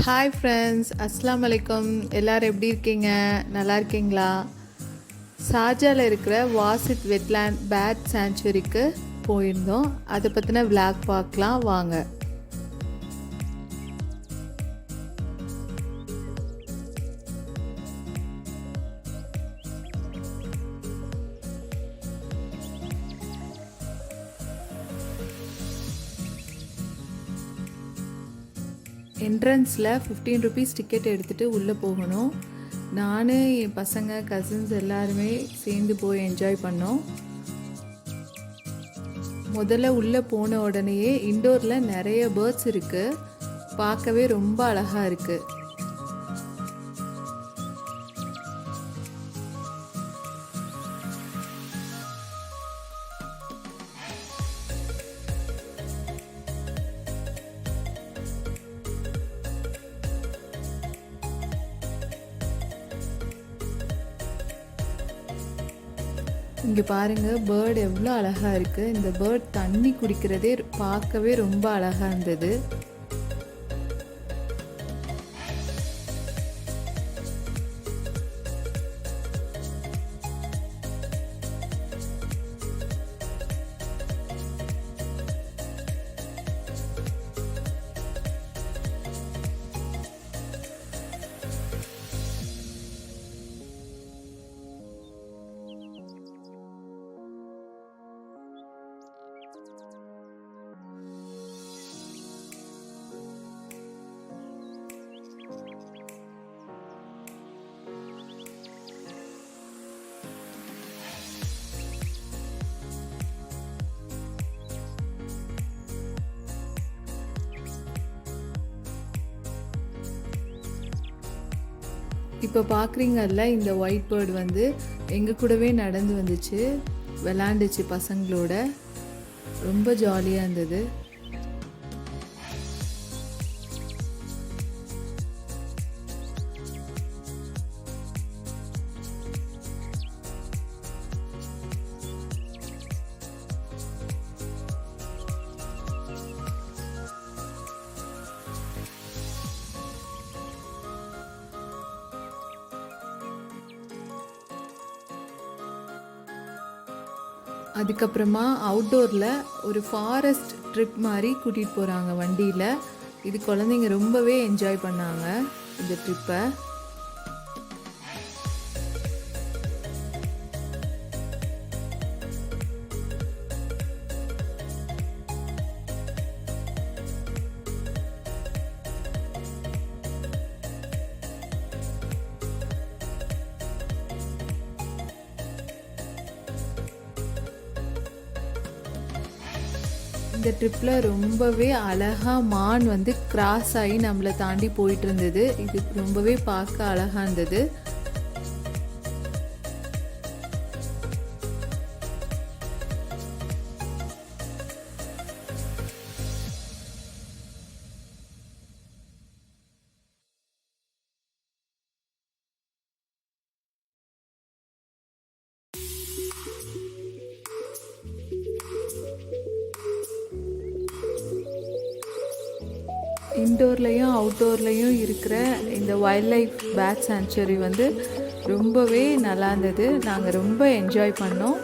Hi friends, அஸ்ஸலாமு அலைக்கும். எல்லோரும் எப்படி இருக்கீங்க? நல்லா இருக்கீங்களா? ஷார்ஜாவில் இருக்கிற வாசித் வெட்லேண்ட் பேர்ட் சாங்சுரிக்கு போயிருந்தோம். அதை பற்றின விளாக் பார்க்கலாம் வாங்க. என்ட்ரன்ஸில் 15 ருபீஸ் டிக்கெட் எடுத்துகிட்டு உள்ளே போகணும். நான் என் பசங்க கசின்ஸ் எல்லாருமே சேர்ந்து போய் என்ஜாய் பண்ணோம். முதல்ல உள்ளே போன உடனேயே இண்டோரில் நிறைய பேர்ட்ஸ் இருக்குது. பார்க்கவே ரொம்ப அழகாக இருக்குது. இங்கே பாருங்கள், பேர்டு எவ்வளோ அழகாக இருக்குது. இந்த பேர்ட் தண்ணி குடிக்கிறதே பார்க்கவே ரொம்ப அழகாக இருந்தது. இப்போ பார்க்குறீங்கல்ல, இந்த ஒயிட் பேர்டு வந்து எங்கள் கூடவே நடந்து வந்துச்சு, விளாண்டுச்சு பசங்களோட. ரொம்ப ஜாலியாக இருந்தது. அதுக்கப்புறமா அவுட்டோரில் ஒரு ஃபாரஸ்ட் ட்ரிப் மாதிரி கூட்டிகிட்டு போகிறாங்க வண்டியில். இது குழந்தைங்க ரொம்பவே என்ஜாய் பண்ணாங்க இந்த ட்ரிப்பை. இந்த ட்ரிப்பில் ரொம்பவே அழகாக மான் வந்து கிராஸ் ஆகி நம்மளை தாண்டி போயிட்டு இருந்தது. இது ரொம்பவே பார்க்க அழகாக இருந்தது. இன்டோர்லேயும் அவுட்டோர்லேயும் இருக்கிற இந்த வைல்ட் லைஃப் பேர்ட் சாங்சுரி வந்து ரொம்பவே நல்லா இருந்தது. நாங்கள் ரொம்ப என்ஜாய் பண்ணோம்.